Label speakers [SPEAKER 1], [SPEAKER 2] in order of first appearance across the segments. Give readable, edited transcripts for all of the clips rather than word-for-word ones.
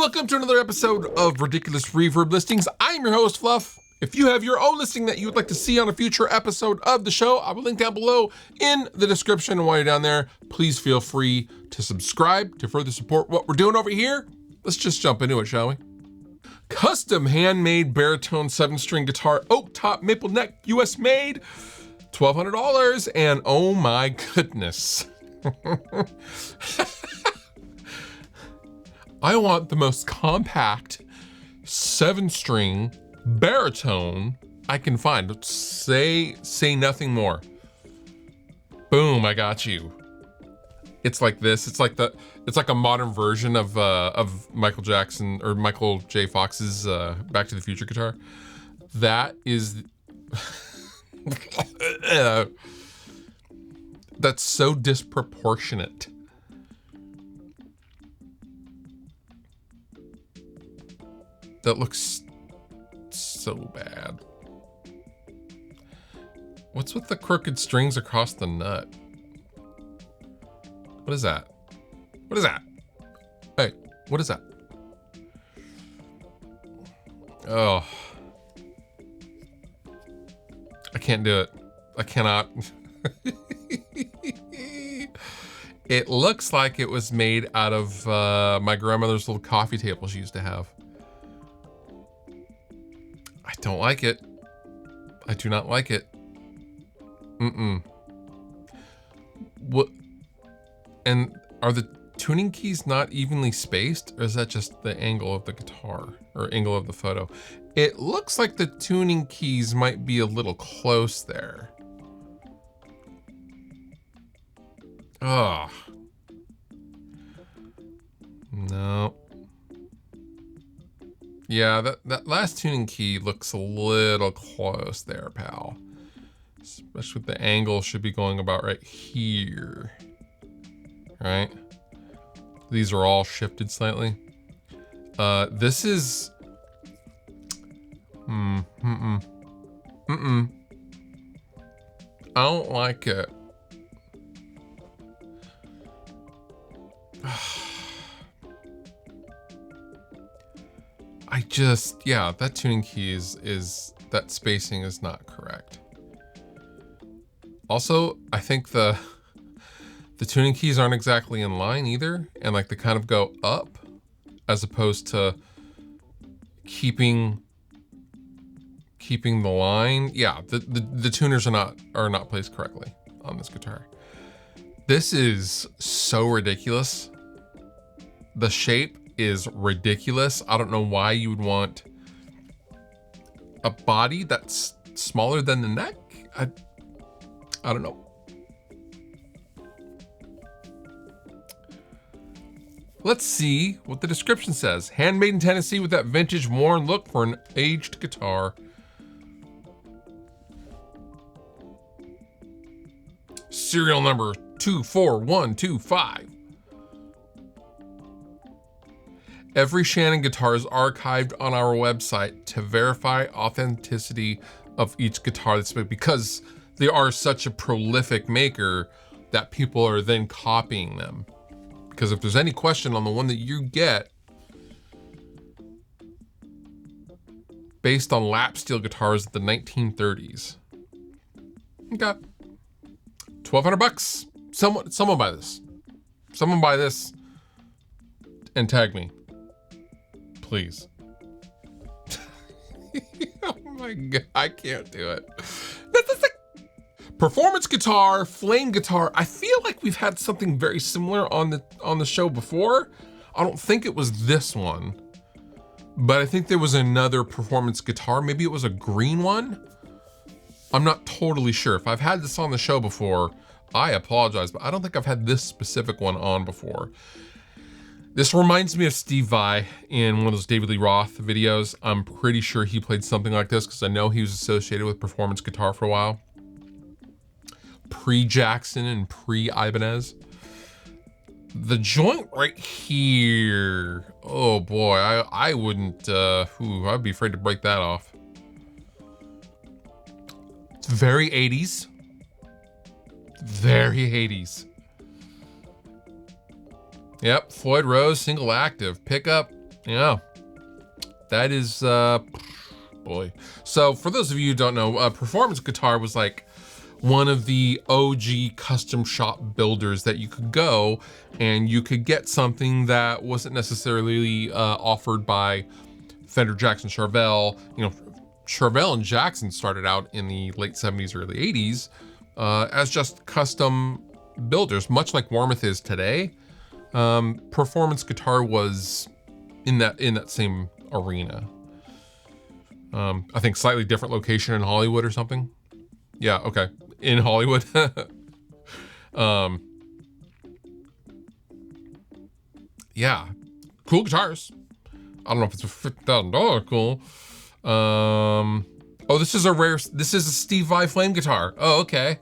[SPEAKER 1] welcome to another episode of Ridiculous Reverb Listings. I'm your host, Fluff. If you have your own listing that you would like to see on a future episode of the show, I will link down below in the description. And while you're down there, please feel free to subscribe to further support what we're doing over here. Let's just jump into it, shall we? Custom handmade baritone 7-string guitar, oak top, maple neck, US made, $1,200. And oh my goodness. I want the most compact 7-string baritone I can find. Say nothing more. Boom, I got you. It's like this. It's like a modern version of Michael Jackson or Michael J. Fox's Back to the Future guitar. That is that's so disproportionate. That looks so bad. What's with the crooked strings across the nut? What is that? What is that? Hey, what is that? Oh. I can't do it. I cannot. It looks like it was made out of my grandmother's little coffee table she used to have. I don't like it. I do not like it. What? And are the tuning keys not evenly spaced, or is that just the angle of the guitar or angle of the photo? It looks like the tuning keys might be a little close there. Oh. No. Yeah, that last tuning key looks a little close there, pal. Especially with the angle should be going about right here. Right? These are all shifted slightly. This is... I don't like it. Yeah, that tuning key is that spacing is not correct. Also, I think the tuning keys aren't exactly in line either, and like they kind of go up as opposed to keeping the line. Yeah, the tuners are not placed correctly on this guitar. This is so ridiculous. The shape is ridiculous. I don't know why you would want a body that's smaller than the neck. I don't know. Let's see what the description says. Handmade in Tennessee with that vintage worn look for an aged guitar. Serial number 24125. Every Shannon guitar is archived on our website to verify authenticity of each guitar that's made, because they are such a prolific maker that people are then copying them. Because if there's any question on the one that you get, based on lap steel guitars of the 1930s. Okay. $1,200. Someone buy this. Someone buy this and tag me. Please. Oh my God, I can't do it. That's like performance guitar, flame guitar. I feel like we've had something very similar on the show before. I don't think it was this one, but I think there was another performance guitar. Maybe it was a green one. I'm not totally sure. If I've had this on the show before, I apologize, but I don't think I've had this specific one on before. This reminds me of Steve Vai in one of those David Lee Roth videos. I'm pretty sure he played something like this because I know he was associated with performance guitar for a while. Pre-Jackson and pre-Ibanez. The joint right here. Oh boy, I wouldn't, I'd be afraid to break that off. It's very 80s. Very 80s. Yep, Floyd Rose, single active. Pickup, Yeah, that is, boy. So for those of you who don't know, Performance Guitar was like one of the OG custom shop builders that you could go and you could get something that wasn't necessarily offered by Fender, Jackson, Charvel. You know, Charvel and Jackson started out in the late 70s, early 80s as just custom builders, much like Warmoth is today. Performance Guitar was in that same arena. I think slightly different location in Hollywood or something. Yeah, okay, in Hollywood. Yeah, cool guitars. I don't know if it's a $50,000 cool. Oh, this is a Steve Vai flame guitar. Oh, okay.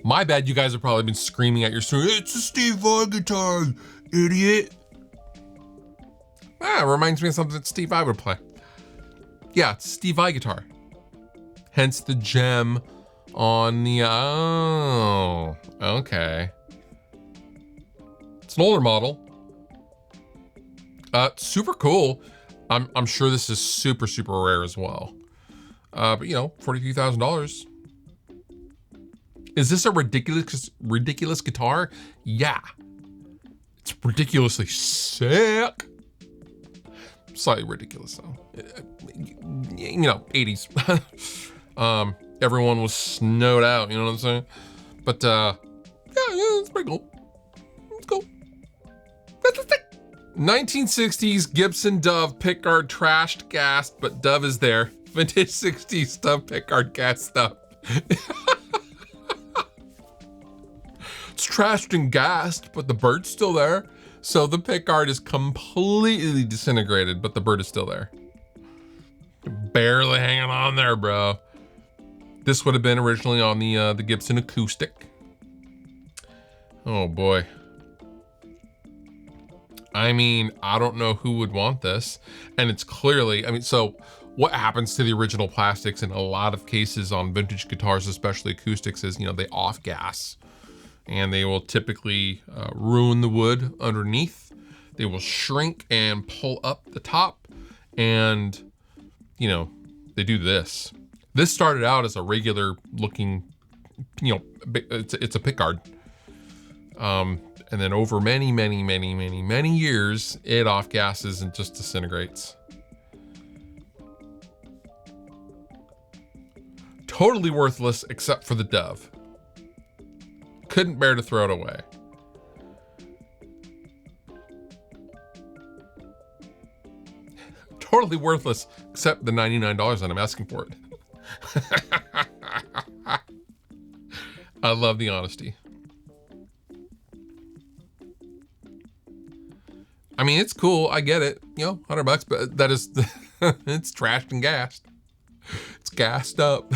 [SPEAKER 1] My bad, you guys have probably been screaming at your stream, it's a Steve Vai guitar, idiot. Ah, it reminds me of something that Steve Vai would play. Yeah, it's a Steve Vai guitar. Hence the gem on the, oh, okay. It's an older model. Super cool. I'm sure this is super, super rare as well. But you know, $42,000. Is this a ridiculous guitar? Yeah. It's ridiculously sick. Slightly ridiculous though. You know, 80s. Everyone was snowed out, you know what I'm saying? But yeah, it's pretty cool. It's cool. That's the thing. 1960s Gibson Dove pickguard trashed, gassed, but Dove is there. Vintage 60s Dove pickguard gassed up. It's trashed and gassed, but the bird's still there. So the pickguard is completely disintegrated, but the bird is still there. Barely hanging on there, bro. This would have been originally on the Gibson acoustic. Oh boy. I mean, I don't know who would want this. And it's clearly, I mean, so what happens to the original plastics in a lot of cases on vintage guitars, especially acoustics, is, you know, they off gas and they will typically ruin the wood underneath. They will shrink and pull up the top and, you know, they do this. This started out as a regular looking, you know, it's a pickguard. And then over many years, it off gases and just disintegrates. Totally worthless except for the Dove. Couldn't bear to throw it away. Totally worthless except the $99 that I'm asking for it. I love the honesty. I mean, it's cool. I get it. You know, $100, but that is, it's trashed and gassed. It's gassed up.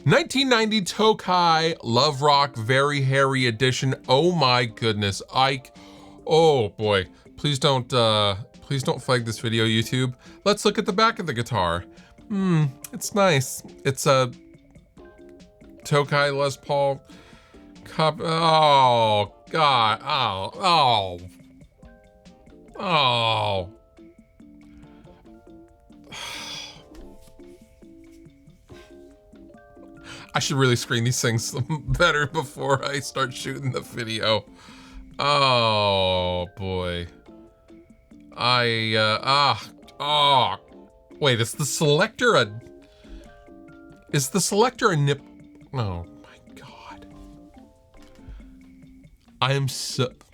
[SPEAKER 1] 1990 Tokai Love Rock Very Hairy Edition. Oh my goodness, Ike. Oh boy, please don't flag this video, YouTube. Let's look at the back of the guitar. It's nice. It's a Tokai Les Paul cup. Oh God. Oh. I should really screen these things better before I start shooting the video. Oh boy. Wait, is the selector a nip? Oh my God.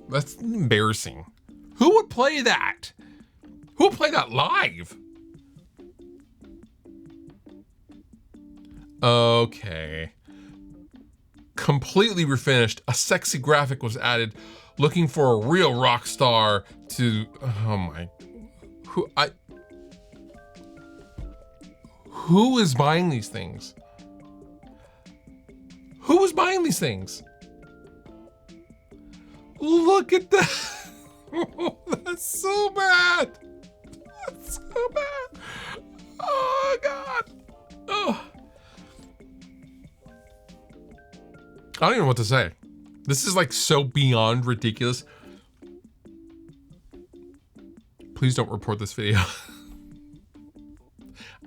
[SPEAKER 1] That's embarrassing. Who would play that? Who would play that live? Okay. Completely refinished. A sexy graphic was added, looking for a real rock star to, oh my, who is buying these things? Who is buying these things? Look at that. Oh, that's so bad. That's so bad. Oh God. Oh. I don't even know what to say. This is like so beyond ridiculous. Please don't report this video.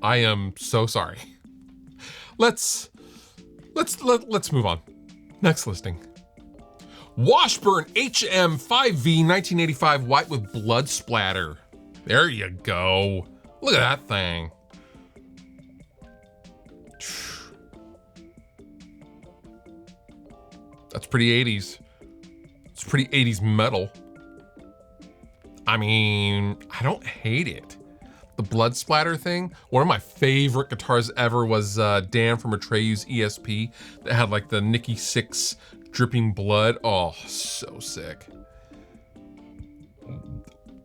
[SPEAKER 1] I am so sorry. Let's move on. Next listing. Washburn HM5V 1985 white with blood splatter. There you go. Look at that thing. That's pretty 80s. It's pretty 80s metal. I mean, I don't hate it. The blood splatter thing. One of my favorite guitars ever was Dan from Atreyu's ESP that had like the Nicky 6 dripping blood. Oh, so sick.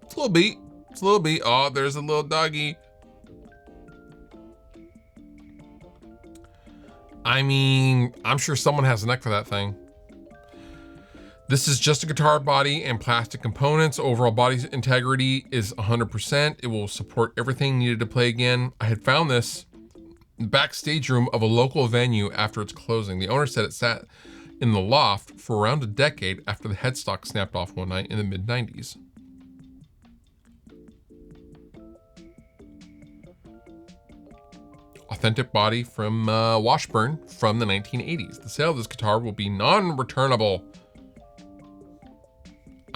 [SPEAKER 1] It's a little beat. It's a little beat. Oh, there's a little doggy. I mean, I'm sure someone has a neck for that thing. This is just a guitar body and plastic components. Overall body integrity is 100%. It will support everything needed to play again. I had found this backstage room of a local venue after its closing. The owner said it sat in the loft for around a decade after the headstock snapped off one night in the mid-90s. Authentic body from Washburn from the 1980s. The sale of this guitar will be non-returnable.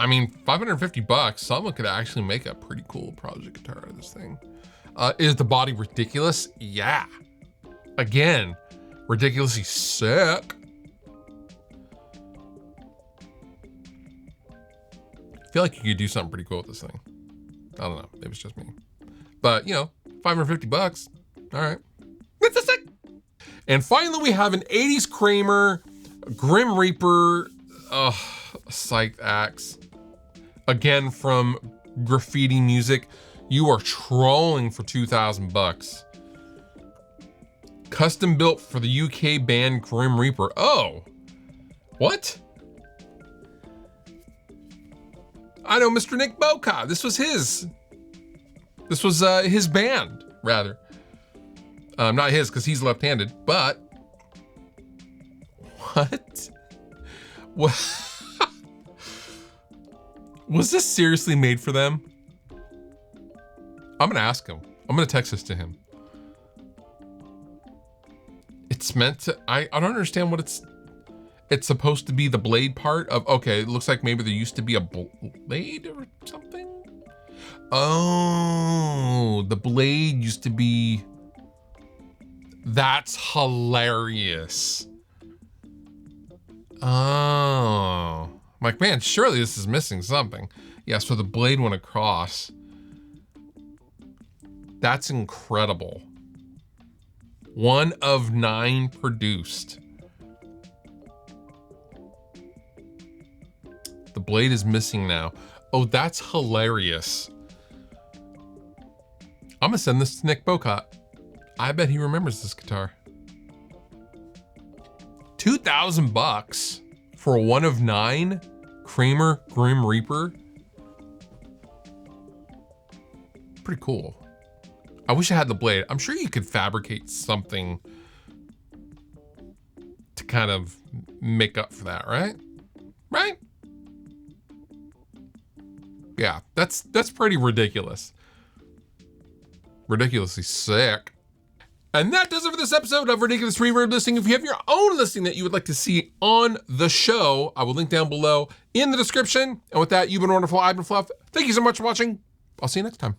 [SPEAKER 1] I mean, 550 bucks, someone could actually make a pretty cool project guitar out of this thing. Is the body ridiculous? Yeah. Again, ridiculously sick. I feel like you could do something pretty cool with this thing. I don't know, maybe it's just me. But, you know, 550 bucks, all right. That's a sick. And finally, we have an 80s Kramer Grim Reaper Psyched Axe. Again, from Graffiti Music. You are trolling for 2,000 bucks. Custom built for the UK band Grim Reaper. Oh, what? I know Mr. Nick Boca. This was his band, rather. Not his, because he's left-handed, but what? What? Was this seriously made for them? I'm gonna ask him. I'm gonna text this to him. It's meant to, I don't understand what it's supposed to be the blade part of, okay, it looks like maybe there used to be a blade or something. Oh, the blade used to be, that's hilarious. Oh. I'm like, man, surely this is missing something. Yeah, so the blade went across. That's incredible. 1 of 9 produced. The blade is missing now. Oh, that's hilarious. I'm gonna send this to Nick Bocott. I bet he remembers this guitar. 2,000 bucks. For a 1 of 9 Kramer Grim Reaper. Pretty cool. I wish I had the blade. I'm sure you could fabricate something to kind of make up for that, right? Right? Yeah, that's pretty ridiculous. Ridiculously sick. And that does it for this episode of Ridiculous Reverb Listing. If you have your own listing that you would like to see on the show, I will link down below in the description. And with that, you've been wonderful. I've been Fluff. Thank you so much for watching. I'll see you next time.